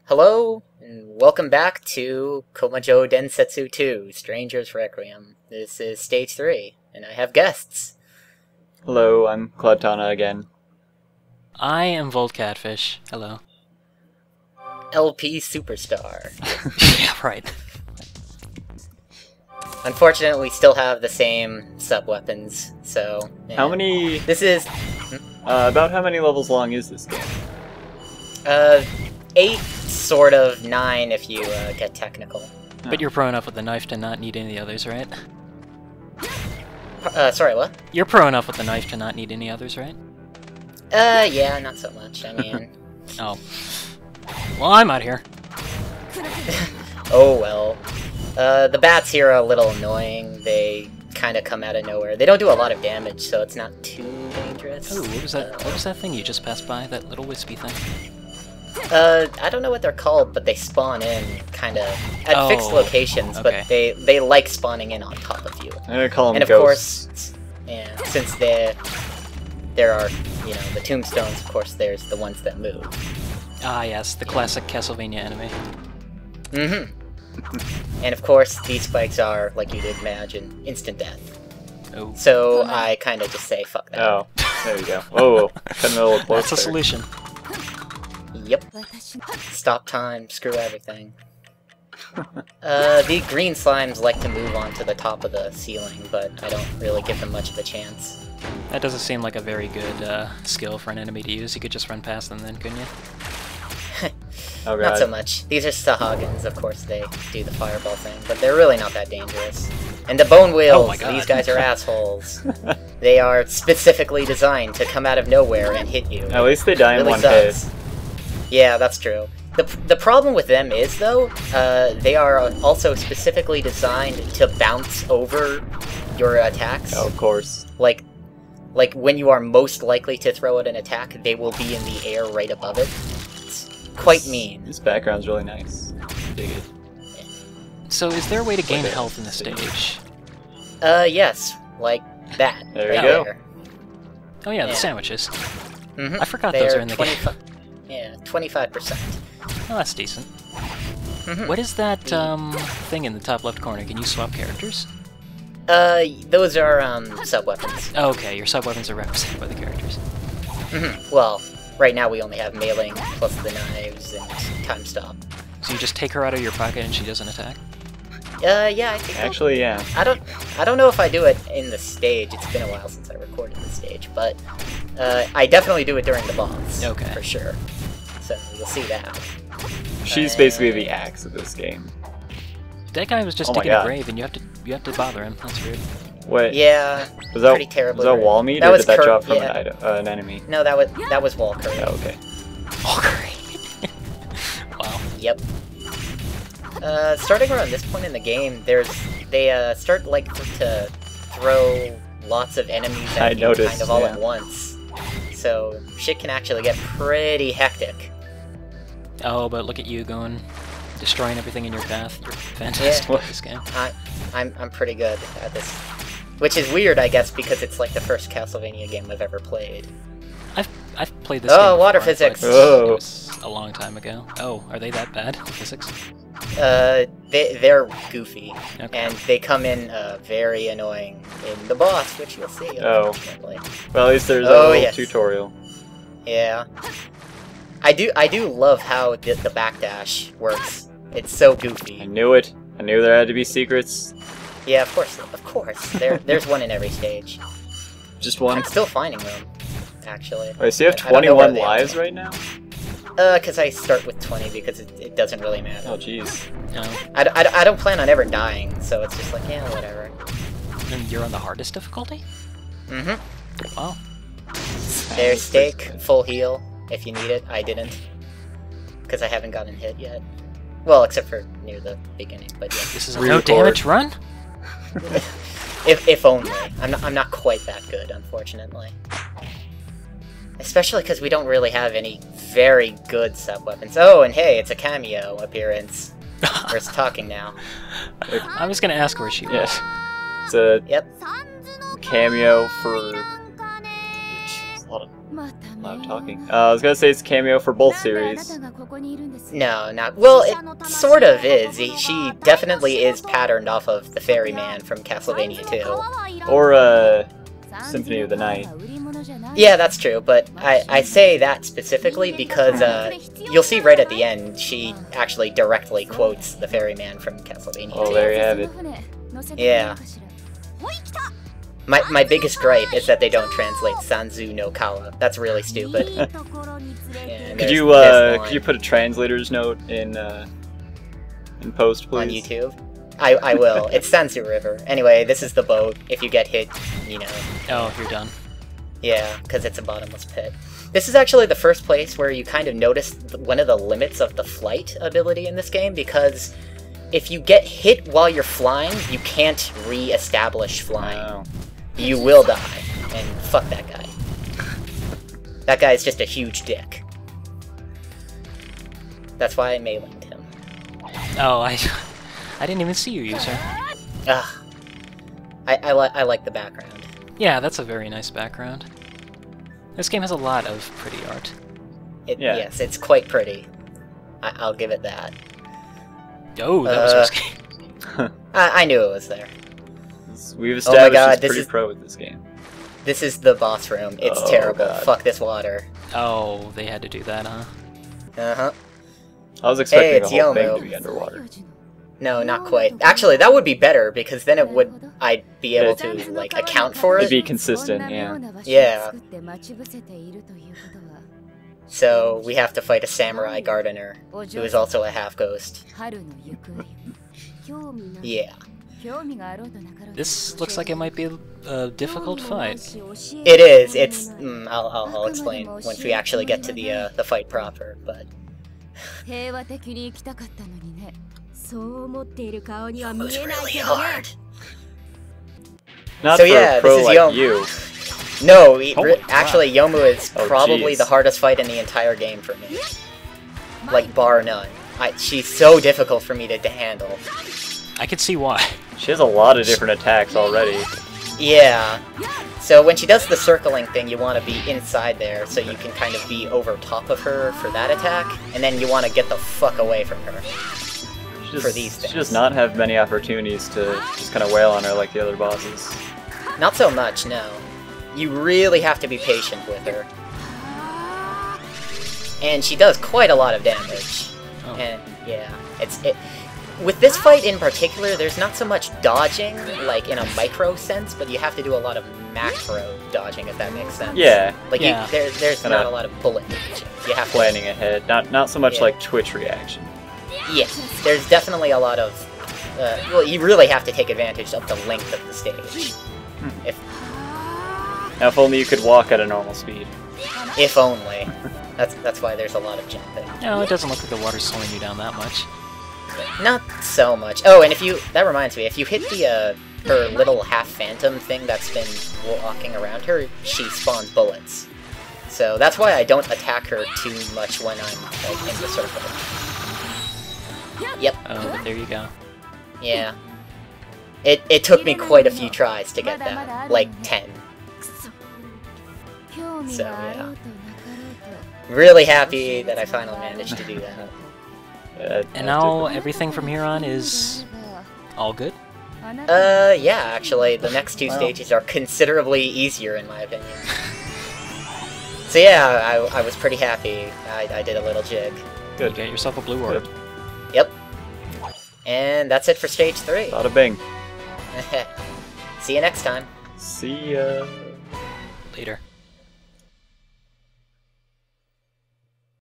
Hello, and welcome back to Komajo Densetsu 2, Stranger's Requiem. This is Stage 3, and I have guests. Hello, I'm Claudtana again. I am Volt Catfish. Hello. LP Superstar. Yeah, right. Unfortunately, we still have the same sub-weapons, so... yeah. How many... This is... about how many levels long is this game? 8, sort of, 9 if you get technical. But you're pro enough with the knife to not need any of the others, right? Sorry, what? You're pro enough with the knife to not need any others, right? Yeah, not so much, I mean... Oh. Well, I'm out here. Oh well. The bats here are a little annoying. They kind of come out of nowhere. They don't do a lot of damage, so it's not too dangerous. Oh, what was that? What was that thing you just passed by? That little wispy thing? I don't know what they're called, but they spawn in kind of at fixed locations. Okay. But they like spawning in on top of you. I'm gonna call them And of ghosts. course, yeah, since there are, you know, the tombstones. Of course, there's the ones that move. Ah, yes, the classic Castlevania enemy. Mm-hmm. And of course, these spikes are, like you'd imagine, instant death. Oh. So I kind of just say, fuck that. Oh, there you go. Oh, kind of a little close That's a there. solution. Yep. Stop time, screw everything. The green slimes like to move onto the top of the ceiling, but I don't really give them much of a chance. That doesn't seem like a very good skill for an enemy to use. You could just run past them then, couldn't you? Oh, God. Not so much. These are Sahagins, of course they do the fireball thing, but they're really not that dangerous. And the bone wheels, Oh my God. these guys are assholes. They are specifically designed to come out of nowhere and hit you. At least they die in Really one sucks. hit. Yeah, that's true. The problem with them is, though, they are also specifically designed to bounce over your attacks. Oh, of course. Like when you are most likely to throw out an attack, they will be in the air right above it. It's quite mean. This background's really nice. Dig it. So is there a way to gain Like a health in this stage? Yes, like that. There right you go. there. Oh yeah, the Yeah. sandwiches. Mm-hmm. I forgot those are in the game. Yeah, 25%. Oh, that's decent. Mhm. What is that thing in the top left corner? Can you swap characters? Those are, sub-weapons. Oh, okay, your sub-weapons are represented by the characters. Mhm. Well, right now we only have mailing, plus the knives, and time stop. So you just take her out of your pocket and she doesn't attack? Yeah, I think Actually, yeah. I don't know if I do it in the stage. It's been a while since I recorded the stage, but I definitely do it during the boss. Okay. For sure. So you'll see that. She's basically the axe of this game. That guy was just Oh my digging a God. grave and you have to bother him. That's weird. Wait, Yeah, was that, pretty terribly was that rude. wall meat, That or was did that Kurt, drop from yeah. an enemy? No, that was Walker. Oh, okay. Oh, great. Wow. Yep. Starting around this point in the game, they start like to throw lots of enemies I at you noticed, kind of all yeah. at once. So shit can actually get pretty hectic. Oh, but look at you going, destroying everything in your path. You're fantastic Yeah. at this game. I'm pretty good at this. Which is weird, I guess, because it's like the first Castlevania game I've ever played. I've played this Oh, game before, water but physics. It Oh. was a long time ago. Oh, are they that bad? Physics? They're goofy, Okay. and they come in very annoying in the boss, which you'll see. Oh. Unfortunately. Well, at least there's a Oh, little yes. tutorial. Yeah. I do love how the backdash works. It's so I goofy. knew it. I knew there had to be secrets. Yeah, of course. There's one in every stage. Just one. I'm still finding them, actually. Wait, so you have I don't know where 21 they are. lives right now? Because I start with 20 because it doesn't really matter. Oh, jeez. No. I don't plan on ever dying, so it's just like, yeah, whatever. And you're on the hardest difficulty? Mm-hmm. Wow. There's steak, full heal, if you need it. I didn't. Because I haven't gotten hit yet. Well, except for near the beginning, but yeah. This is a Re-record. no damage run? If only. I'm not quite that good, unfortunately. Especially because we don't really have any very good sub-weapons. Oh, and hey, it's a cameo appearance. We're talking now. I was gonna ask where she was. Yeah. It's a Yep. cameo for... There's a lot of Loud talking. I was gonna say it's cameo for both series. No, not... Well, it sort of is. She definitely is patterned off of the Ferryman from Castlevania 2. Or, Symphony of the Night. Yeah, that's true, but I say that specifically because you'll see right at the end, she actually directly quotes the Ferryman from Castlevania 2. Oh, there you have it. Yeah. My biggest gripe is that they don't translate Sanzu no Kawa. That's really stupid. Yeah, Could you put a translator's note in post, please? On YouTube? I will. It's Sanzu River. Anyway, this is the boat. If you get hit, you know. Oh, you're done. Yeah, because it's a bottomless pit. This is actually the first place where you kind of notice one of the limits of the flight ability in this game, because if you get hit while you're flying, you can't re-establish flying. Wow. You will die, and fuck that guy. That guy's just a huge dick. That's why I melee-linked him. Oh, I didn't even see you use her. Ugh. I like the background. Yeah, that's a very nice background. This game has a lot of pretty art. Yeah. Yes, it's quite pretty. I'll give it that. Oh, that was risky. Uh, I knew it was there. We've established God, he's pretty pro at this game. This is the boss room. It's Oh, terrible. God. Fuck this water. Oh, they had to do that, huh? Uh-huh. I was expecting it's the whole Yomu. thing to be underwater. No, not quite. Actually, that would be better, because then I'd be able to, like, account for It'd it. be consistent, yeah. Yeah. So, we have to fight a samurai gardener, who is also a half-ghost. Yeah. This looks like it might be a difficult fight. It is. It's... I'll explain once we actually get to the fight proper, but... It was really hard. Not So for yeah, a pro this is like Yomu. you. No, Holy actually, Yomu is Oh, probably jeez. the hardest fight in the entire game for me. Like, bar none. She's so difficult for me to handle. I can see why. She has a lot of different attacks already. Yeah. So when she does the circling thing, you want to be inside there, so you can kind of be over top of her for that attack, and then you want to get the fuck away from her. For these things. She does not have many opportunities to just kind of wail on her like the other bosses. Not so much, no. You really have to be patient with her. And she does quite a lot of damage. Oh. And yeah, with this fight in particular, there's not so much dodging, like in a micro sense, but you have to do a lot of macro dodging, if that makes sense. Yeah, Like Yeah. there's Kinda not a lot of bullet dodging. You have to, planning ahead. Not so much Yeah. like Twitch reaction. yeah, there's definitely a lot of. Well, you really have to take advantage of the length of the stage. Now, if only you could walk at a normal speed. If only. That's why there's a lot of jumping. No, it doesn't look like the water's slowing you down that much. Not so much. Oh, and that reminds me, if you hit the, her little half-phantom thing that's been walking around her, she spawns bullets. So that's why I don't attack her too much when I'm, like, in the circle. Yep, Oh, but there you go. yeah. It took me quite a few tries to get that. Like, 10. So, yeah. Really happy that I finally managed to do that. And now everything from here on is all good? Yeah, actually, the next two stages are considerably easier, in my opinion. So yeah, I was pretty happy. I did a little jig. You got yourself a blue orb. Good. Yep. And that's it for stage 3. Bada bing. See you next time. See ya. Later.